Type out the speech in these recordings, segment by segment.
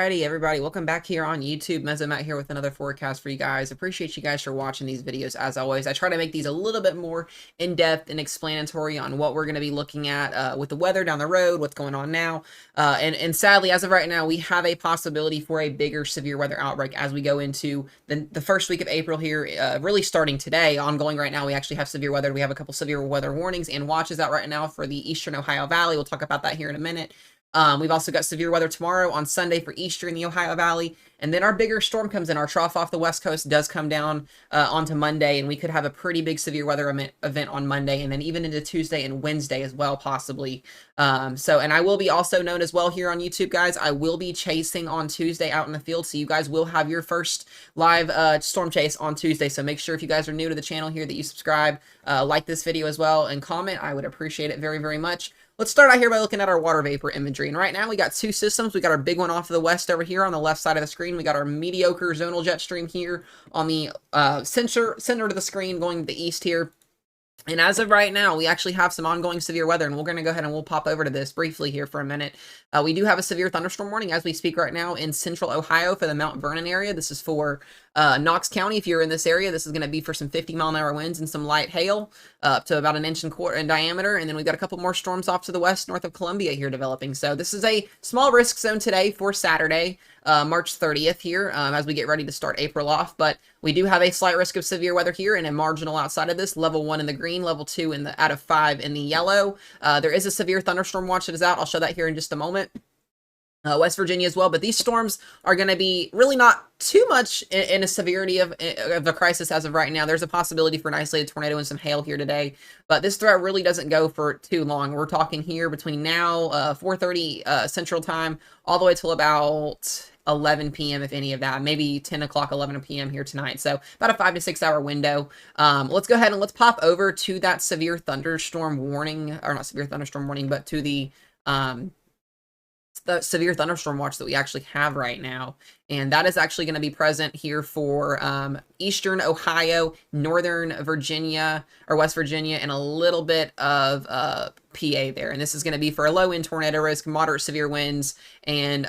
Alrighty, everybody, welcome back here on YouTube. Mesomat here with another forecast for you guys. Appreciate you guys for watching these videos as always. I try to make these a little bit more in-depth and explanatory on what we're going to be looking at with the weather down the road, what's going on now. And sadly, as of right now, we have a possibility for a bigger severe weather outbreak as we go into the first week of April here, really starting today, ongoing right now. We actually have severe weather. We have a couple severe weather warnings and watches out right now for the eastern Ohio Valley. We'll talk about that here in a minute. We've also got severe weather tomorrow on Sunday for Easter in the Ohio Valley. And then our bigger storm comes in. Our trough off the West Coast does come down onto Monday, and we could have a pretty big severe weather event on Monday, and then even into Tuesday and Wednesday as well, possibly. And I will be also known as well here on YouTube, guys. I will be chasing on Tuesday out in the field, so you guys will have your first live storm chase on Tuesday. So make sure if you guys are new to the channel here that you subscribe, like this video as well, and comment. I would appreciate it very, very much. Let's start out here by looking at our water vapor imagery. And right now we got two systems. We got our big one off to the west over here on the left side of the screen. We got our mediocre zonal jet stream here on the center of the screen going to the east here. And as of right now, we actually have some ongoing severe weather, and we're going to go ahead and we'll pop over to this briefly here for a minute. We do have a severe thunderstorm warning as we speak right now in central Ohio for the Mount Vernon area. This is for Knox County. If you're in this area, this is going to be for some 50-mile-an-hour winds and some light hail up to about 1.25 inches in diameter. And then we've got a couple more storms off to the west, north of Columbia here developing. So this is a small risk zone today for Saturday, March 30th here as we get ready to start April off. But we do have a slight risk of severe weather here and a marginal outside of this. Level 1 in the green, level 2 in the out of 5 in the yellow. There is a severe thunderstorm watch that is out. I'll show that here in just a moment. West Virginia as well, but these storms are going to be really not too much in a severity of a crisis as of right now. There's a possibility for an isolated tornado and some hail here today, but this threat really doesn't go for too long. We're talking here between now 4:30 Central Time all the way till about 11 p.m. if any of that, maybe 10 o'clock, 11 p.m. here tonight. So about a 5 to 6 hour window. Let's go ahead and let's pop over to that severe thunderstorm warning, or not severe thunderstorm warning, but to the severe thunderstorm watch that we actually have right now. And that is actually going to be present here for eastern Ohio, northern Virginia, or West Virginia, and a little bit of PA there. And this is going to be for a low wind tornado risk, moderate severe winds, and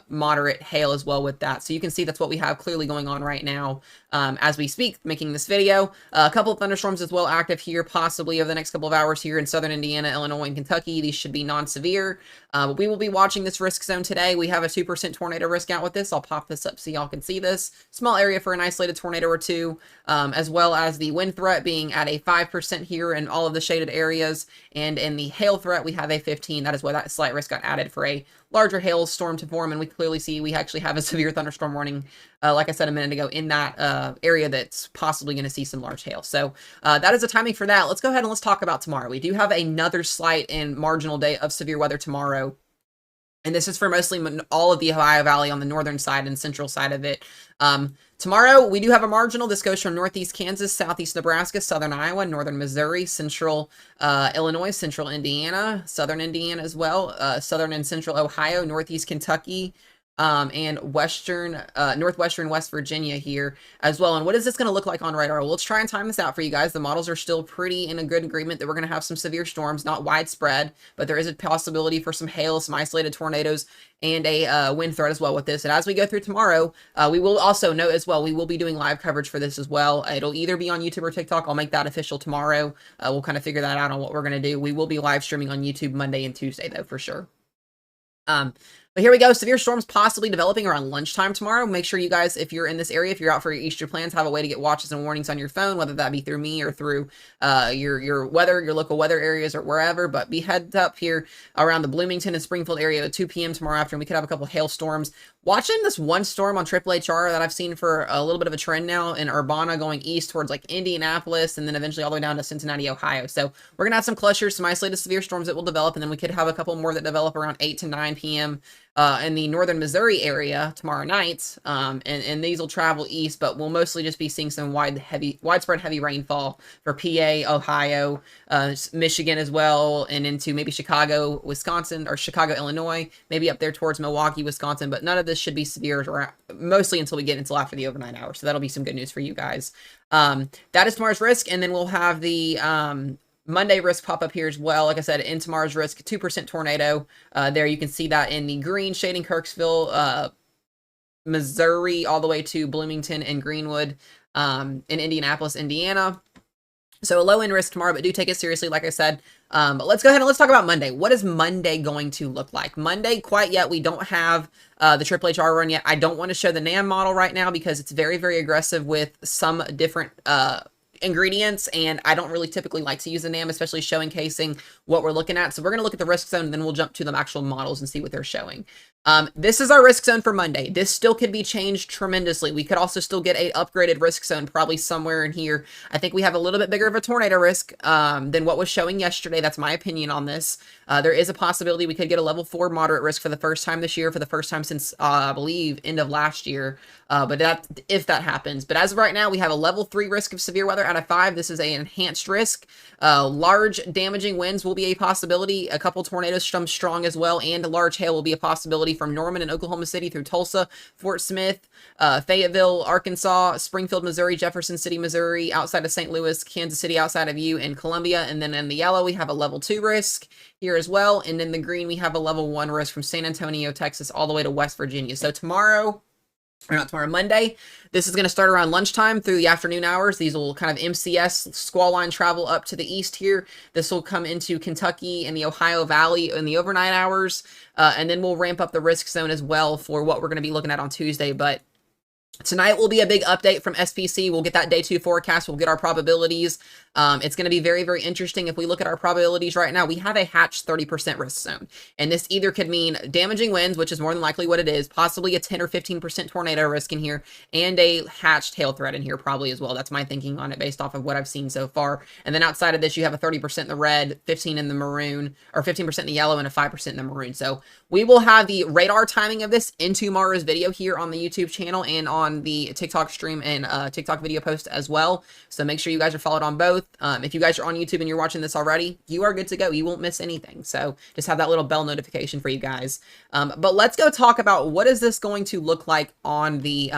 moderate hail as well with that. So you can see that's what we have clearly going on right now as we speak, making this video. A couple of thunderstorms as well active here, possibly over the next couple of hours here in southern Indiana, Illinois, and Kentucky. These should be non-severe. But we will be watching this risk zone today. We have a 2% tornado risk out with this. I'll pop this up so y'all can see this. Small area for an isolated tornado or two, as well as the wind threat being at a 5% here in all of the shaded areas. And in the hail threat, we have a 15. That is why that slight risk got added for a larger hail storm to form. And we clearly see we actually have a severe thunderstorm warning, like I said a minute ago, in that area that's possibly going to see some large hail. So that is the timing for that. Let's go ahead and let's talk about tomorrow. We do have another slight and marginal day of severe weather tomorrow. And this is for mostly all of the Ohio Valley on the northern side and central side of it. Tomorrow, we do have a marginal. This goes from northeast Kansas, southeast Nebraska, southern Iowa, northern Missouri, central Illinois, central Indiana, southern Indiana as well, southern and central Ohio, northeast Kentucky, and northwestern West Virginia here as well. And what is this going to look like on radar? Well, let's try and time this out for you guys. The models are still pretty in a good agreement that we're going to have some severe storms, not widespread, but there is a possibility for some hail, some isolated tornadoes, and a wind threat as well with this. And as we go through tomorrow, we will also note as well, we will be doing live coverage for this as well. It'll either be on YouTube or TikTok. I'll make that official tomorrow. We'll kind of figure that out on what we're going to do. We will be live streaming on YouTube Monday and Tuesday though, for sure. But here we go. Severe storms possibly developing around lunchtime tomorrow. Make sure you guys, if you're in this area, if you're out for your Easter plans, have a way to get watches and warnings on your phone, whether that be through me or through your local weather areas or wherever. But be heads up here around the Bloomington and Springfield area at 2 p.m. tomorrow afternoon. We could have a couple hailstorms. Watching this one storm on HHR that I've seen for a little bit of a trend now in Urbana going east towards like Indianapolis and then eventually all the way down to Cincinnati, Ohio. So we're going to have some clusters, some isolated severe storms that will develop, and then we could have a couple more that develop around 8 to 9 p.m. In the northern Missouri area tomorrow night, and these will travel east, but we'll mostly just be seeing some widespread heavy rainfall for PA, Ohio, Michigan as well, and into maybe Chicago, Wisconsin, or Chicago, Illinois, maybe up there towards Milwaukee, Wisconsin, but none of this should be severe mostly until we get until after the overnight hours, so that'll be some good news for you guys. That is tomorrow's risk, and then we'll have the Monday risk pop up here as well. Like I said, in tomorrow's risk, 2% tornado. There you can see that in the green shading Kirksville, Missouri, all the way to Bloomington and Greenwood in Indianapolis, Indiana. So a low end risk tomorrow, but do take it seriously, like I said. But let's go ahead and let's talk about Monday. What is Monday going to look like? Monday, quite yet, we don't have the Triple HR run yet. I don't want to show the NAM model right now because it's very, very aggressive with some different ingredients, and I don't really typically like to use the NAM, especially showcasing what we're looking at. So we're going to look at the risk zone, and then we'll jump to the actual models and see what they're showing. This is our risk zone for Monday. This still could be changed tremendously. We could also still get a upgraded risk zone probably somewhere in here. I think we have a little bit bigger of a tornado risk than what was showing yesterday. That's my opinion on this. There is a possibility we could get a level 4 moderate risk for the first time this year, for the first time since, I believe, end of last year. But if that happens. But as of right now, we have a level 3 risk of severe weather out of 5. This is an enhanced risk. Large damaging winds will be a possibility. A couple tornadoes from strong as well, and large hail will be a possibility from Norman and Oklahoma City through Tulsa, Fort Smith, Fayetteville, Arkansas, Springfield, Missouri, Jefferson City, Missouri, outside of St. Louis, Kansas City, outside of you, and Columbia. And then in the yellow, we have a level 2 risk here as well. And in the green, we have a level 1 risk from San Antonio, Texas, all the way to West Virginia. So tomorrow, or not tomorrow, Monday, this is going to start around lunchtime through the afternoon hours. These will kind of MCS squall line travel up to the east here. This will come into Kentucky and the Ohio Valley in the overnight hours. And then we'll ramp up the risk zone as well for what we're going to be looking at on Tuesday. But tonight will be a big update from SPC. We'll get that day 2 forecast. We'll get our probabilities. It's going to be very, very interesting. If we look at our probabilities right now, we have a hatched 30% risk zone. And this either could mean damaging winds, which is more than likely what it is, possibly a 10 or 15% tornado risk in here, and a hatched hail threat in here probably as well. That's my thinking on it based off of what I've seen so far. And then outside of this, you have a 30% in the red, 15 in the maroon, or 15% in the yellow, and a 5% in the maroon. So we will have the radar timing of this in tomorrow's video here on the YouTube channel and on the TikTok stream and TikTok video post as well. So make sure you guys are followed on both. If you guys are on YouTube and you're watching this already, you are good to go. You won't miss anything. So just have that little bell notification for you guys. But let's go talk about what is this going to look like on the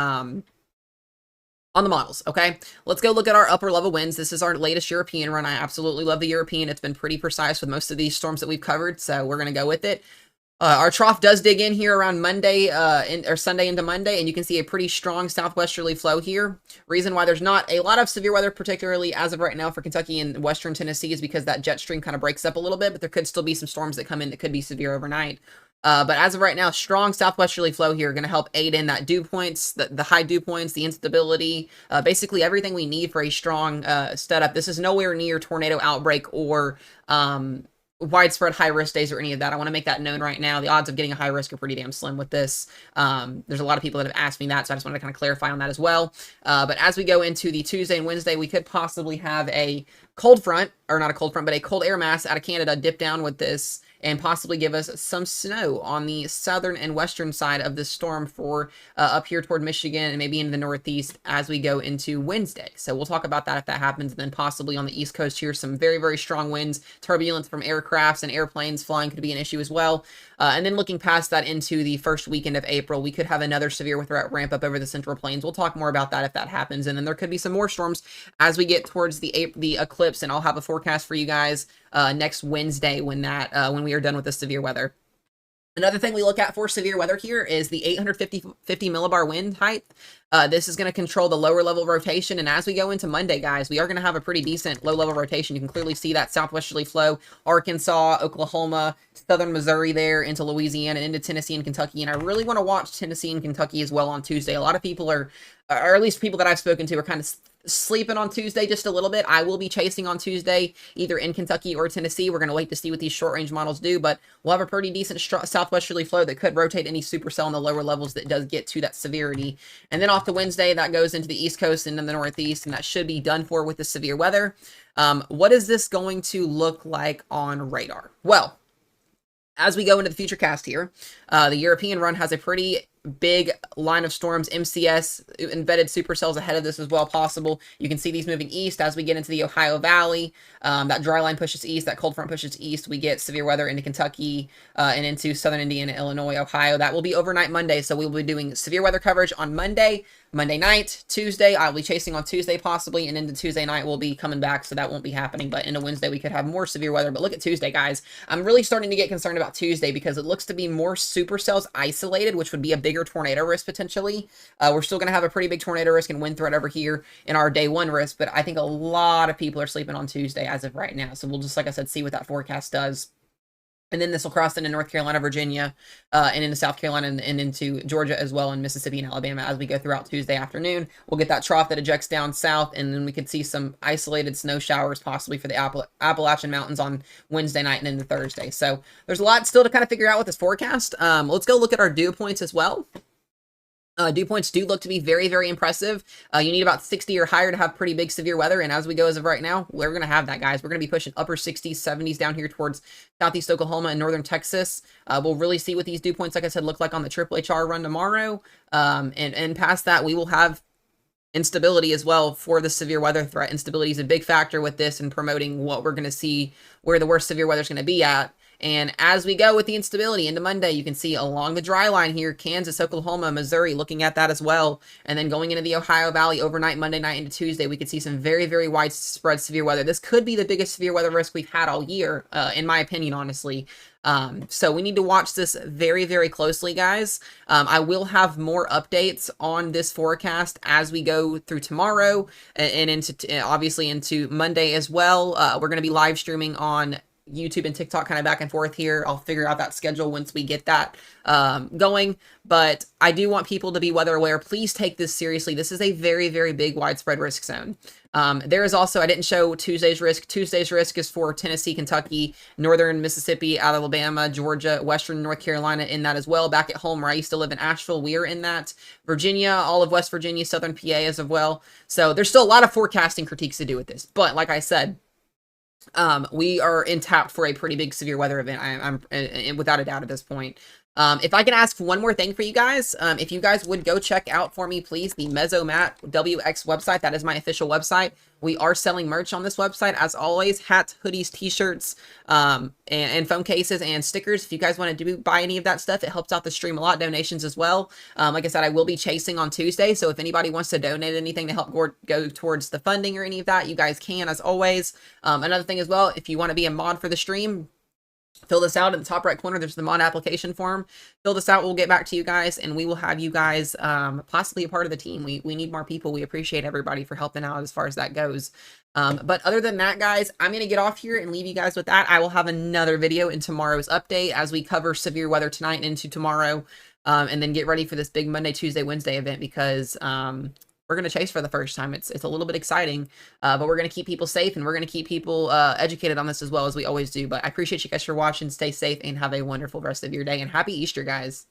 models. Okay, let's go look at our upper level winds. This is our latest European run. I absolutely love the European. It's been pretty precise with most of these storms that we've covered, so we're going to go with it. Our trough does dig in here around Monday or Sunday into Monday, and you can see a pretty strong southwesterly flow here. Reason why there's not a lot of severe weather, particularly as of right now for Kentucky and western Tennessee, is because that jet stream kind of breaks up a little bit, but there could still be some storms that come in that could be severe overnight. But as of right now, strong southwesterly flow here going to help aid in that dew points, the high dew points, the instability, basically everything we need for a strong setup. This is nowhere near tornado outbreak or widespread high risk days or any of that. I want to make that known right now. The odds of getting a high risk are pretty damn slim with this. There's a lot of people that have asked me that, so I just want to kind of clarify on that as well. But as we go into the Tuesday and Wednesday, we could possibly have a cold front, or not a cold front, but a cold air mass out of Canada dip down with this and possibly give us some snow on the southern and western side of this storm for up here toward Michigan and maybe into the Northeast as we go into Wednesday. So we'll talk about that if that happens. And then possibly on the East Coast here, some very, very strong winds, turbulence from aircrafts and airplanes flying could be an issue as well. And then looking past that into the first weekend of April, we could have another severe weather ramp up over the Central Plains. We'll talk more about that if that happens. And then there could be some more storms as we get towards the eclipse, and I'll have a forecast for you guys next Wednesday when we are done with the severe weather. Another thing we look at for severe weather here is the 850 millibar wind height. This is going to control the lower level rotation. And as we go into Monday, guys, we are going to have a pretty decent low level rotation. You can clearly see that southwesterly flow, Arkansas, Oklahoma, southern Missouri there into Louisiana, into Tennessee and Kentucky. And I really want to watch Tennessee and Kentucky as well on Tuesday. A lot of people are, or at least people that I've spoken to, are kind of sleeping on Tuesday just a little bit. I will be chasing on Tuesday, either in Kentucky or Tennessee. We're going to wait to see what these short range models do, but we'll have a pretty decent southwesterly flow that could rotate any supercell in the lower levels that does get to that severity. And then off to Wednesday, that goes into the East Coast and then the Northeast, and that should be done for with the severe weather. What is this going to look like on radar? Well, as we go into the future cast here, the European run has a pretty big line of storms, MCS, embedded supercells ahead of this as well possible. You can see these moving east as we get into the Ohio Valley. That dry line pushes east, that cold front pushes east. We get severe weather into Kentucky and into southern Indiana, Illinois, Ohio. That will be overnight Monday, so we will be doing severe weather coverage on Monday night, Tuesday. I'll be chasing on Tuesday possibly, and into Tuesday night we'll be coming back, so that won't be happening. But into Wednesday we could have more severe weather. But look at Tuesday, guys. I'm really starting to get concerned about Tuesday because it looks to be more supercells isolated, which would be a bigger bigger tornado risk potentially. We're still going to have a pretty big tornado risk and wind threat over here in our day one risk, but I think a lot of people are sleeping on Tuesday as of right now. So we'll just, like I said, see what that forecast does. And then this will cross into North Carolina, Virginia, and into South Carolina and into Georgia as well, and Mississippi and Alabama as we go throughout Tuesday afternoon. We'll get that trough that ejects down south, and then we could see some isolated snow showers possibly for the Appalachian Mountains on Wednesday night and into Thursday. So there's a lot still to kind of figure out with this forecast. Let's go look at our dew points as well. Dew points do look to be very, very impressive. You need about 60 or higher to have pretty big severe weather. And as we go as of right now, we're going to have that, guys. We're going to be pushing upper 60s, 70s down here towards southeast Oklahoma and northern Texas. We'll really see what these dew points, like I said, look like on the Triple HR run tomorrow. And past that, we will have instability as well for the severe weather threat. Instability is a big factor with this and promoting what we're going to see, where the worst severe weather is going to be at. And as we go with the instability into Monday, you can see along the dry line here, Kansas, Oklahoma, Missouri, looking at that as well. And then going into the Ohio Valley overnight, Monday night into Tuesday, we could see some very, very widespread severe weather. This could be the biggest severe weather risk we've had all year, in my opinion, honestly. So we need to watch this very, very closely, guys. I will have more updates on this forecast as we go through tomorrow and into obviously into Monday as well. We're going to be live streaming on YouTube and TikTok kind of back and forth here. I'll figure out that schedule once we get that going. But I do want people to be weather aware. Please take this seriously. This is a very, very big widespread risk zone. There is also, I didn't show Tuesday's risk. Tuesday's risk is for Tennessee, Kentucky, northern Mississippi, Alabama, Georgia, western North Carolina in that as well. Back at home where I used to live in Asheville, we are in that. Virginia, all of West Virginia, southern PA as well. So there's still a lot of forecasting critiques to do with this. But like I said, we are in tapped for a pretty big severe weather event. I'm without a doubt at this point. If I can ask one more thing for you guys, if you guys would go check out for me, please, the Mesomat WX website. That is my official website. We are selling merch on this website, as always, hats, hoodies, t-shirts, and phone cases and stickers. If you guys want to buy any of that stuff, it helps out the stream a lot. Donations as well. Like I said, I will be chasing on Tuesday, so if anybody wants to donate anything to help go towards the funding or any of that, you guys can, as always. Another thing as well, if you want to be a mod for the stream, fill this out in the top right corner. There's the mod application form. Fill this out. We'll get back to you guys, and we will have you guys possibly a part of the team. We need more people. We appreciate everybody for helping out as far as that goes. But other than that, guys, I'm going to get off here and leave you guys with that. I will have another video in tomorrow's update as we cover severe weather tonight and into tomorrow, and then get ready for this big Monday, Tuesday, Wednesday event because we're going to chase for the first time. It's a little bit exciting, but we're going to keep people safe and we're going to keep people educated on this as well as we always do. But I appreciate you guys for watching. Stay safe and have a wonderful rest of your day, and happy Easter, guys.